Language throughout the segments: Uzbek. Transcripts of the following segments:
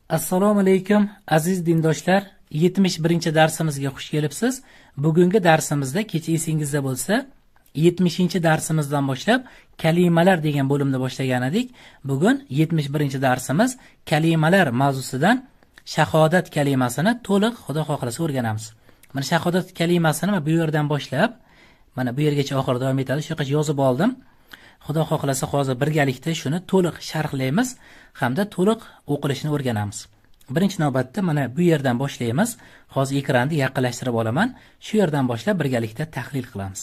Assalomu alaykum aziz dindoshlar, 71-darsimizga xush kelibsiz. Bugungi darsimizda kecha esingizda bo'lsa, 70-darsimizdan boshlab kalimalar degan bo'limni boshlagan edik. Bugun 71-darsimiz kalimalar mavzusidan shahodat kalimasini to'liq Xudo xohlasa o'rganamiz. Mana shahodat kalimasini bu yerdan boshlab, mana bu yergacha oxir davom etadi. Shu yergacha yozib oldim. Xudo xohlasa hozir birgalikda shuni to'liq sharhlaymiz hamda to'liq o'qilishini o'rganamiz. Birinchi navbatda mana bu yerdan boshlaymiz. Hozir ekranni yaqinlashtirib olaman. Shu yerdan boshlab birgalikda tahlil qilamiz.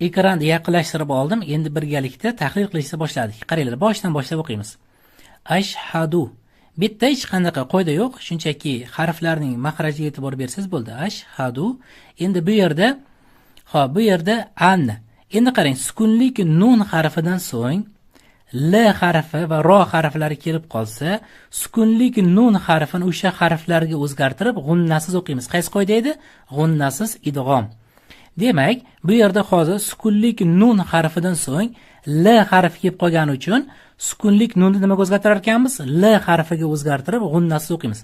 Ekranni yaqinlashtirib oldim. Endi birgalikda tahlil qilishni boshladik. Qaranglar, boshdan boshlab o'qiymiz. Ashhadu. Bitta hech qanaqa qoida yo'q, shunchaki harflarning maxrajiga e'tibor bersangiz bo'ldi. Ashhadu. Endi bu yerda an. Endi qarang, sukunlik nun harfidan so'ng l harfi va ro harflari kelib qolsa, sukunlik nun harfini o'sha harflarga o'zgartirib g'unnasiz o'qiymiz. Qaysi qoida edi? G'unnasiz idg'om. Demak, bu yerda hozir sukunlik nun harfidan so'ng l harfi kelib qolgani uchun sukunlik nunni nimaga o'zgartirar ekanmiz? L harfiga o'zgartirib g'unnasiz o'qiymiz.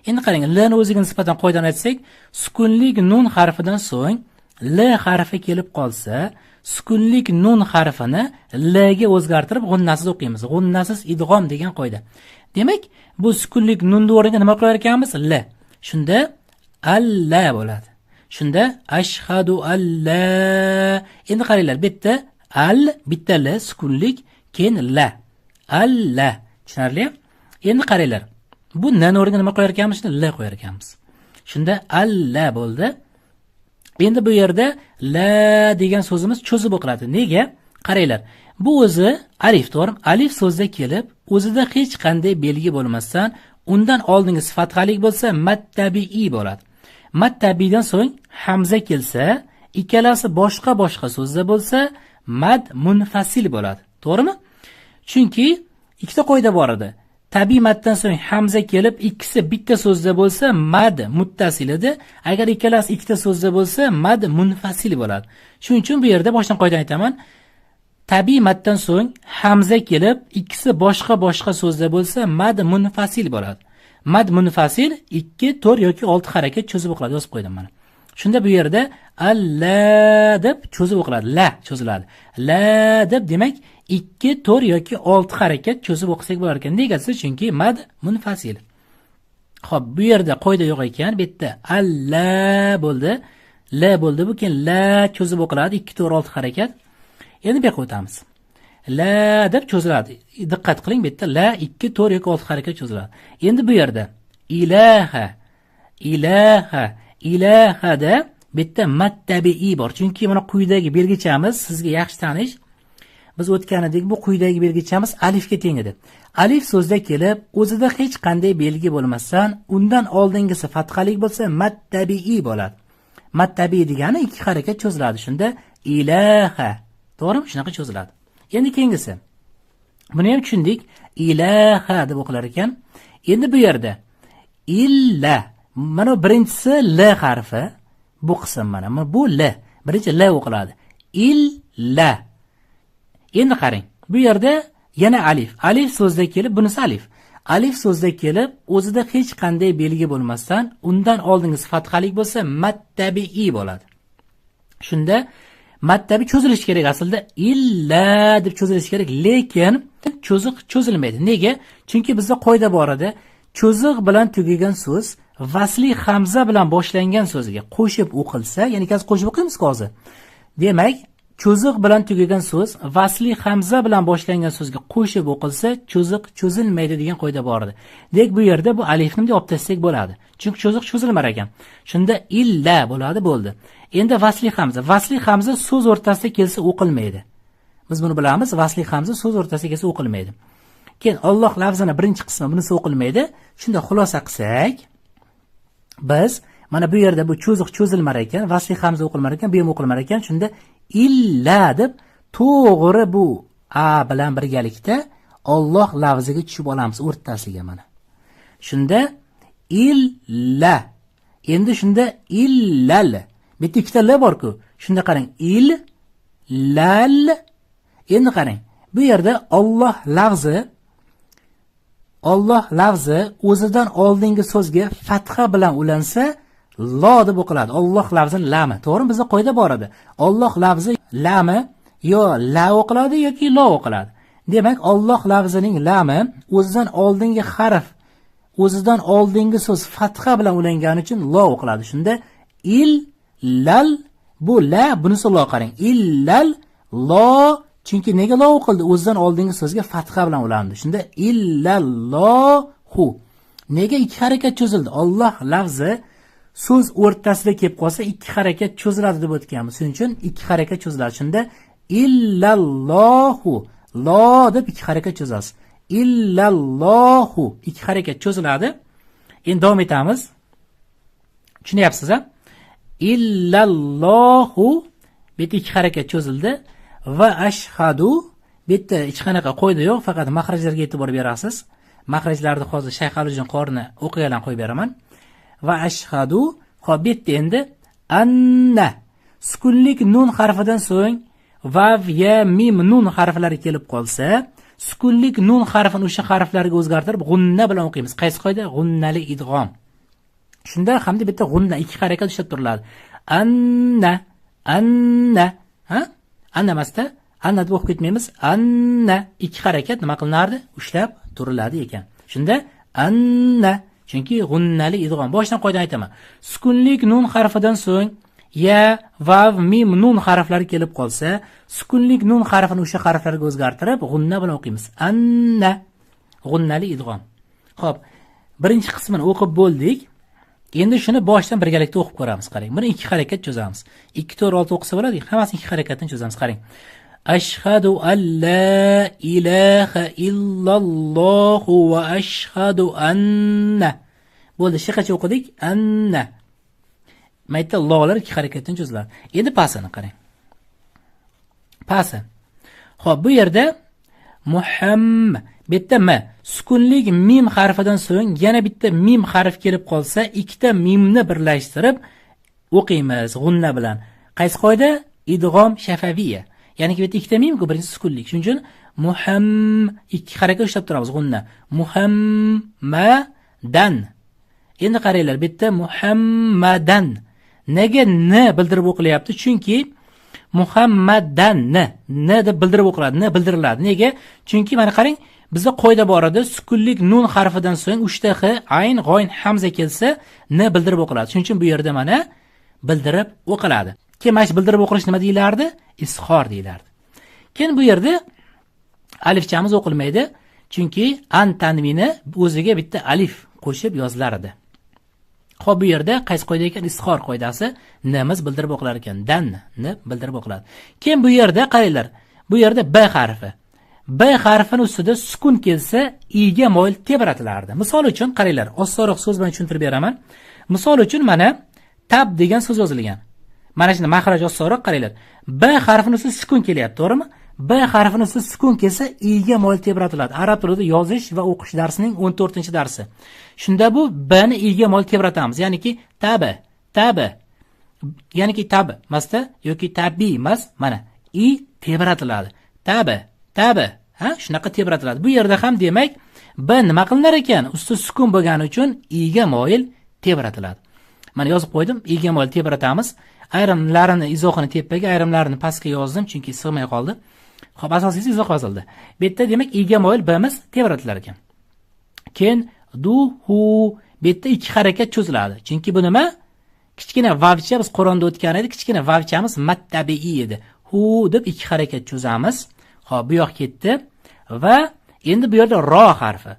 Endi qarang, l ni o'ziga nisbatan qoidani aytsak, sukunlik nun harfidan so'ng l harfi kelib qolsa, sukunlik nun harfini l ga o'zgartirib g'unnasiz o'qiymiz. G'unnasiz idg'om degan qoida. Demak, bu sukunlik nunni o'rniga nima qilar ekanmiz? L. Shunda alla bo'ladi. Shunda ashhadu alla. Endi qaranglar, bitta l sukunlik, keyin la. Alla. Tushunarli? Endi qaranglar. Bu n o'rniga nima qo'yar ekanmiz? L qo'yar ekanmiz. Shunda alla bo'ldi. Endi bu yerda la degan so'zimiz cho'zib o'qiladi. Nega? Qaranglar. Bu o'zi alif, to'g'ri? Alif so'zda kelib, o'zida hech qanday belgi bo'lmasdan, undan oldingi sifatxalik bo'lsa, mattabi'i bo'ladi. Mattabi'dan so'ng hamza kelsa, ikkalasi boshqa so'zda bo'lsa, mad munfasil bo'ladi. To'g'rimi? Chunki ikkita qoida bor edi. Tabiiy maddan so'ng hamza kelib, ikkisi bitta so'zda bo'lsa, mad muttasil edi. Agar ikkalasi ikkita so'zda bo'lsa, mad munfasil bo'ladi. Shuning uchun bu yerda boshdan qoidani aytaman. Tabiiy maddan so'ng hamza kelib, ikkisi boshqa so'zda bo'lsa, mad munfasil bo'ladi. Mad munfasil 2, 4 yoki 6 harakat cho'zib o'qiladi, yozib qo'ydim mana. Shunda bu yerda alla deb cho'zib o'qiladi, la cho'ziladi. La deb demak 2, 4 yoki 6 harakat cho'zib o'qisak bo'lar ekan. Negasi? Chunki mad munfasil. Xo'p, bu yerda qoida yo'q ekan. Bu yerda alla bo'ldi, la bo'ldi. Bu keyin la cho'zib o'qiladi, 2, 4, 6 harakat. Endi bu yoqqa o'tamiz. La deb cho'ziladi. Diqqat qiling, bu yerda la 2, 4 yoki 6 harakat cho'ziladi. Endi bu yerda ilahada bitta mattabi'i bor. Chunki mana quyidagi belgichamiz sizga yaxshi tanish. Biz o'tganidek bu quyidagi belgichamiz alifga teng edi. Alif so'zda kelib, o'zida hech qanday belgi bo'lmasdan, undan oldingisi fathalik bo'lsa, mattabi'i bo'ladi. Mattabi'i degani 2 harakat cho'ziladi. Shunda ilaha. To'g'rimi? Shunaqa cho'ziladi. Endi keyingisi. Buni ham tushundik. Ilaha deb o'qilar ekan. Endi bu yerda illa. Mana birinchisi l harfi. Bu qism mana. Bu l. Birinchi l o'qiladi. Illa. Endi qarang. Bu yerda yana alif. Alif so'zda kelib, bunisi alif. Alif so'zda kelib, o'zida hech qanday belgi bo'lmasdan, undan oldingi sifatxalik bo'lsa, mattabi'i bo'ladi. Shunda mattabi cho'zilishi kerak aslida. Illa deb cho'zilishi kerak, lekin cho'ziq cho'zilmaydi. Nega? Chunki bizda qoida bor edi. Cho'ziq bilan tugagan so'z vasli hamza bilan boshlangan so'zga qo'shib o'qilsa, ya'ni qo'shib o'qiymiz hozir. Demak, cho'ziq bilan tugagan so'z vasli hamza bilan boshlangan so'zga qo'shib o'qilsa, cho'ziq cho'zilmaydi degan qoida bor edi. Demak, bu yerda bu alifni deb olib tashlasak bo'ladi. Chunki cho'ziq cho'zilmar ekan. Shunda illa bo'ladi. Endi vasli hamza so'z o'rtasida kelsa o'qilmaydi. Biz buni bilamiz, vasli hamza so'z o'rtasida kelsa o'qilmaydi. Keyin Alloh lafzining birinchi qismi bunisi o'qilmaydi. Shunda xulosa qilsak, biz mana bu yerda bu cho'ziq cho'zilmar ekan, vasli hamza o'qilmar ekan, bu ham o'qilmar ekan. Shunda illa deb to'g'ri bu a bilan birgalikda Alloh lafziga tushib olamiz o'rtasiga mana. Shunda illa. Endi shunda illal. Bitta ikkita la bor-ku. Shunda qarang, lal. Endi qarang. Bu yerda Alloh lafzi Alloh lafzi o'zidan oldingi so'zga fatha bilan ulansa, lo deb o'qiladi. Alloh lafzini lami. To'g'rimi? Bizda qoida bor edi. Alloh lafzi lami yo la o'qiladi yoki lo o'qiladi. Demak, Alloh lafzining lami o'zidan oldingi harf, o'zidan oldingi so'z fatha bilan ulangani uchun lo o'qiladi. Shunda illal bu la, bunisi lo qarang. Illal lo, chunki nega lo o'qildi? O'zidan oldingi so'zga fatha bilan ulandi. Shunda illallohu. Nega ikki harakat cho'zildi? Alloh lafzi so'z o'rtasida kelib qolsa ikki harakat cho'ziladi deb o'tganmiz. Shuning uchun ikki harakat cho'ziladi. Shunda illallohu, lo deb ikki harakat cho'zasiz. Illallohu ikki harakat cho'ziladi. Endi davom etamiz. Tushunyapsiz-a? Illallohu bitta ikki harakat cho'zildi va ashhadu bitta hech qanaqa qo'ydi yo'q, faqat mahrajlarga e'tibor berasiz. Mahrajlarni hozir Shayx Alijon qorini o'qiganlarni qo'yib beraman. Va ashhadu, hop bitta endi anna sukunlik nun harfidan so'ng vav, ya, mim, nun harflari kelib qolsa, sukunlik nun harfini o'sha harflarga o'zgartirib g'unna bilan o'qiymiz. Qaysi qoida? G'unnali idg'om. Shunda hamda bitta g'unna ikki harakat ushlab turiladi. Anna, anna, ha? Anna emasda, anna deb o'qib ketmaymiz. Anna ikki harakat nima qilinardi? Ushlab turiladi ekan. Shunda anna, chunki g'unnali idg'om. Boshdan qoidadan aytaman. Sukunlik nun harfidan so'ng ya, vav, mim, nun harflari kelib qolsa, sukunlik nun harfini o'sha harflarga o'zgartirib g'unna bilan o'qiymiz. Anna, g'unnali idg'om. Xo'p, birinchi qismini o'qib bo'ldik. Endi shuni boshdan birgalikda o'qib ko'ramiz. Qarang, buni ikki harakat cho'zamiz. 2 4 6 o'qisa bo'ladi, hammasini ikki harakatdan cho'zamiz. Qarang. Ashhadu an la ilaha illalloh va ashhadu anna. Bo'ldi, shu qancha o'qidik? Anna. Mayda lolar ikki harakatdan cho'ziladi. Endi pasini qarang. Pasi. Xo'p, bu yerda muhammad bitta ma, sukunlik mim harfidan so'ng yana bitta mim harf kelib qolsa, ikkita mimni birlashtirib o'qiymiz g'unna bilan. Qaysi qoida? Idg'om shafaviyya. Ya'ni ki bitta ikkita mim-ku, birinchi sukunlik. Shuning uchun ikki harakat ushlab turamiz g'unna. Muhammadan. Endi qaranglar, bitta muhammadan. Nega n bildirib o'qilyapti? Chunki muhammadan n deb bildirib o'qiladi, n bildiriladi. Nega? Chunki mana qarang, bizda qoida bor edi, sukunlik nun harfidan so'ng 3 ta h, ayn, g'oyn, hamza kelsa, n bildirib o'qiladi. Shuning uchun bu yerda mana bildirib o'qiladi. Keyin mana shu bildirib o'qilish nima deyilardi? Izhor deyilardi. Keyin bu yerda alifchamiz o'qilmaydi, chunki an tanvini o'ziga bitta alif qo'shib yozilar edi. Xo'p, bu yerda qaysi qoida ekan? Izhor qoidasi, nimiz bildirib o'qilar ekan. Dan ni bildirib o'qiladi. Keyin bu yerda qaranglar, bu yerda b harfi. B harfining ustida sukun kelsa, i'ga moyil tebratilardi. Misol uchun qaranglar, osonroq so'z bilan tushuntirib beraman. Misol uchun mana tab degan so'z yozilgan. Mana shuni mahraj osonroq qaranglar. B harfining ustida sukun kelyapti, to'g'rimi? B harfining ustida sukun kelsa, i'ga moyil tebratiladi. Arab tilida yozish va o'qish darsining 14-darsi. Shunda bu b ni i'ga moyil tebratamiz. Ya'niki tabi, tabi. Ya'niki tabi emasda yoki tabi emas, mana i tebratiladi. Tabi, tabi. Ha, shunaqa tebratiladi. Bu yerda ham demak, b nima qilinar ekan? Usti sukun bo'lgani uchun i'ga moyil tebratiladi. Mana yozib qo'ydim, i'ga moyil tebratamiz. Ayrimlarini izohini tepaga, ayrimlarini pastga yozdim, chunki sig'may qoldi. Xo'p, asosiysi izoh yozildi. Bu yerda demak, i'ga moyil bimiz tebratilar ekan. Keyin duhu bitta ikki harakat cho'ziladi. Chunki bu nima? Kichkina vavcha biz Qur'onda o'tgan edi, kichkina vavchamiz mattabi'i edi. Hu deb ikki harakat cho'zamiz. Xo'p, bu yoq ketdi va endi bu yerda ro harfi.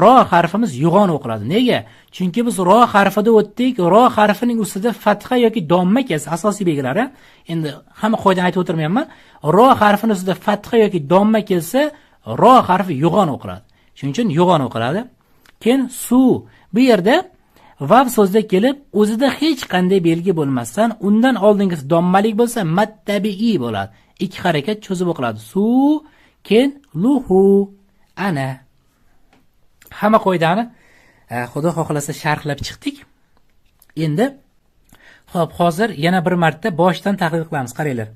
Ro harfimiz yo'g'on o'qiladi. Nega? Chunki biz ro harfida o'tdik. Ro harfining ustida fatha yoki domma kelsa, asosiy belgilari. Endi hamma qoidani aytib o'tirmayapman. Ro harfining ustida fatha yoki domma kelsa, ro harfi yo'g'on o'qiladi. Shuning uchun yo'g'on o'qiladi. Keyin su. Bu yerda vav so'zda kelib, o'zida hech qanday belgi bo'lmasdan, undan oldingisi dommalik bo'lsa, mattabi'i bo'ladi. Ikki harakat cho'zib o'qiladi. Su, keyin luhu, ana. Hamma qoidani Xudo xohlasa sharhlab chiqdik. Endi xo'p, hozir yana bir marta boshdan tahlil qilamiz. Qaranglar.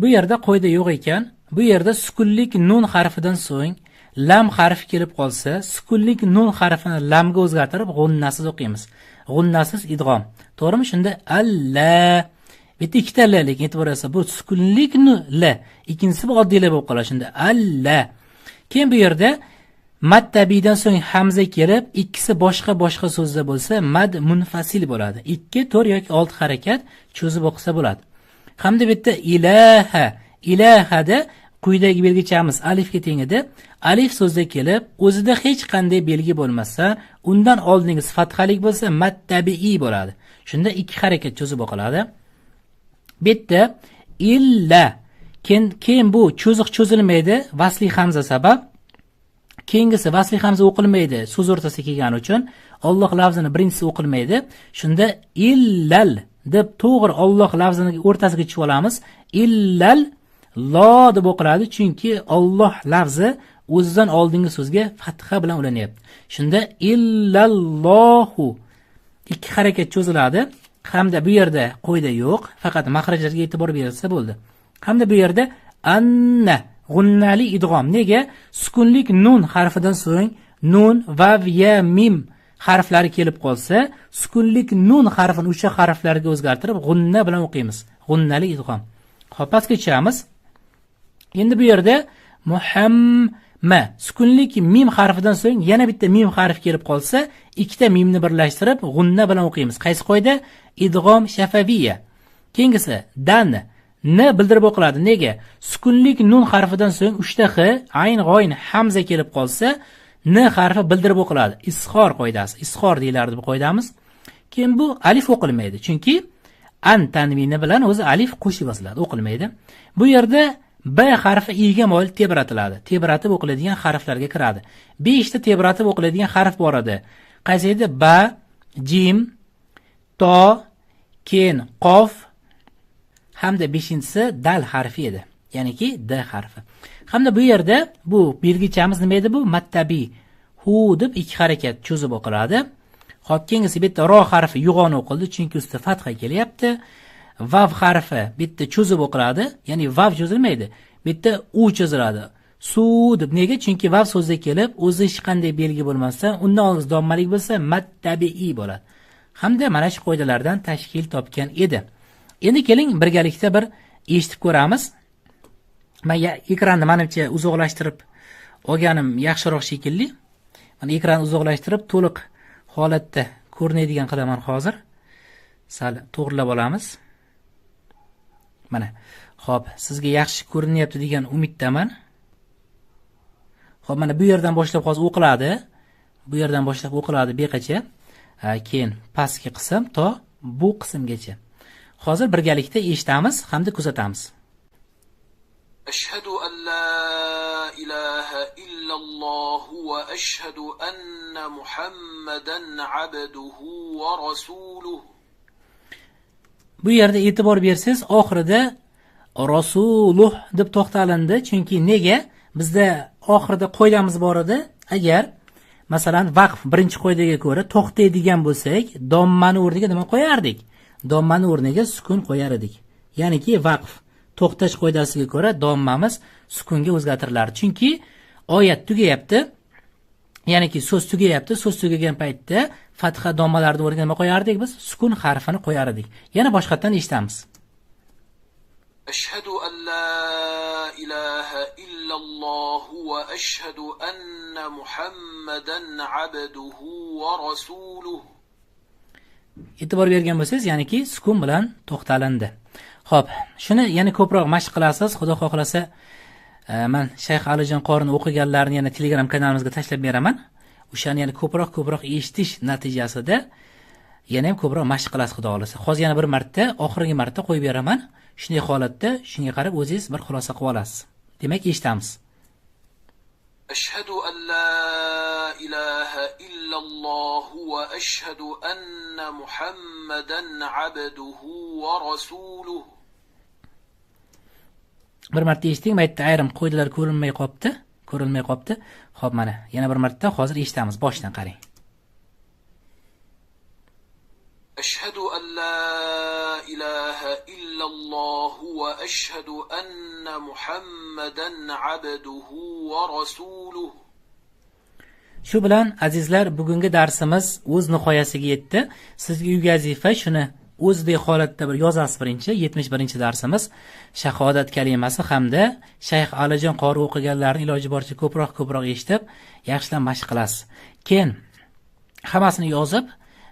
Bu yerda qoida yo'q ekan. Bu yerda sukunlik nun harfidan so'ng lam harfi kelib qolsa, sukunlik nun harfini lamga o'zgartirib g'unnasiz o'qiymiz. G'unnasiz idg'om. To'g'rimi? Shunda alla. Bitta ikkita la, lekin e'tibor bersa, bu sukunlik nu la, ikkinchisi bu oddiy la bo'lib qoladi. Shunda alla. Keyin bu yerda mad tabiiydan so'ng hamza kelib, ikkisi boshqa so'zda bo'lsa, mad munfasil bo'ladi. 2, 4 yoki 6 harakat cho'zib o'qisa bo'ladi. Hamda bitta ilaha, ilahada quyidagi belgichamiz alifga teng edi. Alif so'zda kelib, o'zida hech qanday belgi bo'lmasa, undan oldingi fathalik bo'lsa, mad tabiiy bo'ladi. Shunda 2 harakat cho'zib o'qiladi. Bitta illa, keyin bu cho'zilmaydi, vasli hamza sabab. Keyingisi vasli hamza o'qilmaydi, so'z o'rtasiga kelgani uchun Alloh lafzini birinchisi o'qilmaydi. Shunda illal deb to'g'ri Alloh lafzini o'rtasiga tushib olamiz. Illal lo deb o'qiladi, chunki Alloh lafzi o'zidan oldingi so'zga fatha bilan ulanyapti. Shunda illallohu 2 harakat cho'ziladi. Hamda bu yerda qo'yda yo'q, faqat maxrajlarga e'tibor berilsa bo'ldi. Hamda bu yerda anna g'unnali idg'om. Nega? Sukunlik nun harfidan so'ng nun, vav, ya, mim harflari kelib qolsa, sukunlik nun harfini o'sha harflarga o'zgartirib g'unna bilan o'qiymiz. G'unnali idg'om. Xo'p, pastga tushamiz. Endi bu yerda muhamma sukunlik mim harfidan so'ng yana bitta mim harf kelib qolsa, ikkita mimni birlashtirib g'unna bilan o'qiymiz. Qaysi qoida? Idg'om shafaviyya. Keyingisi dan ni bildirib o'qiladi. Nega? Sukunlik nun harfidan so'ng 3 ta h, ayn, g'oyn, hamza kelib qolsa, n harfi bildirib o'qiladi. Izhor qoidasi. Izhor deyilardi bu qoidamiz. Keyin bu alif o'qilmaydi, chunki an tanvini bilan o'zi alif qo'shib yoziladi, o'qilmaydi. Bu yerda b harfi i'ga moyil tebratiladi. Tebratib o'qiladigan harflarga kiradi. 5 ta tebratib o'qiladigan harf bor edi. Qaysi edi? Ba, jim, to, keyin qof hamda 5-inchisi dal harfi edi. Ya'niki d harfi. Hamda bu yerda bu belgichamiz nima edi bu? Mattabi hu deb 2 harakat cho'zib o'qiladi. Xo'p, keyingisi bitta ro harfi yo'g'on o'qildi, chunki ustida fatha kelyapti. Vav harfi bitta cho'zib o'qiladi, ya'ni vav cho'zilmaydi. Bitta u cho'ziladi. Su deb. Nega? Chunki vav so'zda kelib, o'zi hech qanday belgi bo'lmasa, undan oldin dommalik bo'lsa, mattabiiy bo'ladi. Hamda mana shu qoidalardan tashkil topgan edi. Endi keling birgalikda bir eshitib ko'ramiz. Men ekranni menimcha uzoqlashtirib olganim yaxshiroq shekilli. Mana ekranni uzoqlashtirib to'liq holatda ko'rinadigan qilaman hozir. Sal to'g'rilab olamiz. Mana. Xo'p, sizga yaxshi ko'rinyapti degan umiddaman. Xo'p, mana bu yerdan boshlab hozir o'qiladi. Bu yerdan boshlab o'qiladi beqacha. Keyin pastki qism to bu qismgacha. Hozir birgalikda eshitamiz hamda kuzatamiz. Ashhadu an la ilaha illalloh va ashhadu anna Muhammadan abduhu va rasuluhu. Bu yerda e'tibor bersangiz, oxirida rasuluh deb to'xtalindi, chunki nega? Bizda oxirida qoidamiz bor edi. Agar masalan vaqf birinchi qoidaga ko'ra to'xtaydigan bo'lsak, dommani o'rniga nima qo'yardik? Dommani o'rniga sukun qo'yar edik. Ya'niki vaqf to'xtash qoidasiga ko'ra dommamiz sukunga o'zgartirilardi. Chunki oyat tugayapti. Ya'niki so'z tugayapti. So'z tugagan paytda fatha dommalarni o'rniga nima qo'yardik biz? Sukun harfini qo'yar edik. Yana boshqatdan eshitamiz. Ashhadu an la ilaha illalloh va ashhadu anna Muhammadan abduhu va rasuluhu. E'tibor bergan bo'lsangiz, ya'niki sukun bilan to'xtalindi. Xo'p, shuni yana ko'proq mashq qilasiz. Xudo xohlasa, men Shayx Alijon qorini o'qiganlarni yana Telegram kanalimizga tashlab beraman. O'shani yana ko'proq eshitish natijasida yana ham ko'proq mashq qilasiz, xudo xohlasa. Hozir yana bir marta, oxirgi marta qo'yib beraman. Shunday holatda shunga qarab o'zingiz bir xulosa qilib olasiz. Demak, eshitamiz. Ashhadu an la ilaha illalloh va ashhadu anna Muhammadan abduhu va rasuluhu. Bir marta eshiting, maytda ayrim qoidalar ko'rinmay qolibdi. Xo'p, mana yana bir marta hozir eshitamiz. Boshdan qarang. Ashhadu an la ilaha illalloh va ashhadu anna Muhammadan abduhu va rasuluhu. Shu bilan azizlar, bugungi darsimiz o'z nihoyasiga yetdi. Sizga uyga vazifa shuni o'zdek holatda bir yozasiz. Birinchi 71-darsimiz shahodat kalimasi hamda Shayx Alijon qori o'qiganlarni iloji boricha ko'proq eshitib, yaxshilab mashq qilasiz. Keyin hammasini yozib,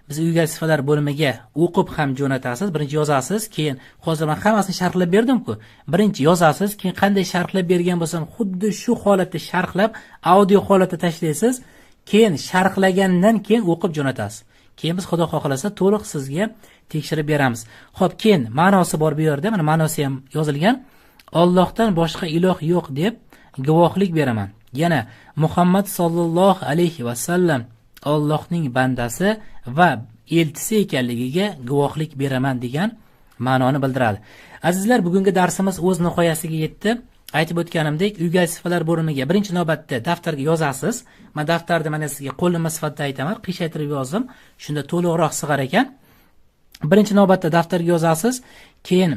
biz uyga vazifalar bo'limiga o'qib ham jo'natasiz. Birinchi yozasiz, keyin hozir men hammasini sharhlab berdim-ku. Birinchi yozasiz, keyin qanday sharhlab bergan bo'lsam, xuddi shu holatda sharhlab, audio holatda tashlaysiz. Keyin sharhlagandan keyin o'qib jo'natasiz. Keyin biz Xudo xohlasa to'liq sizga tekshirib beramiz. Xo'p, keyin ma'nosi bor bu yerda. Mana ma'nosi ham yozilgan. Allohdan boshqa iloh yo'q deb guvohlik beraman. Yana Muhammad sallallohu alayhi va sallam Allohning bandasi va elchisi ekanligiga guvohlik beraman degan ma'noni bildiradi. Azizlar, bugungi darsimiz o'z nihoyasiga yetdi. Aytib o'tganimdek, uyga vazifalar bo'limiga birinchi navbatda daftarga yozasiz. Men daftarda mana sizga qo'llanma sifatida aytaman, qiyshaytirib yozdim. Shunda to'liqroq sig'ar ekan. Birinchi navbatda daftarga yozasiz, keyin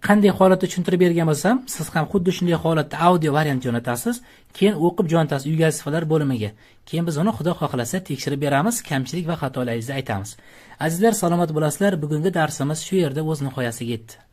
qanday holatda tushuntirib bergan bo'lsam, siz ham xuddi shunday holatda audio variant jo'natasiz, keyin o'qib jo'natasiz uyga vazifalar bo'limiga. Keyin biz uni Xudo xohlasa tekshirib beramiz, kamchilik va xatolaringizni aytamiz. Azizlar, salomat bo'lasizlar. Bugungi darsimiz shu yerda o'z nihoyasiga yetdi.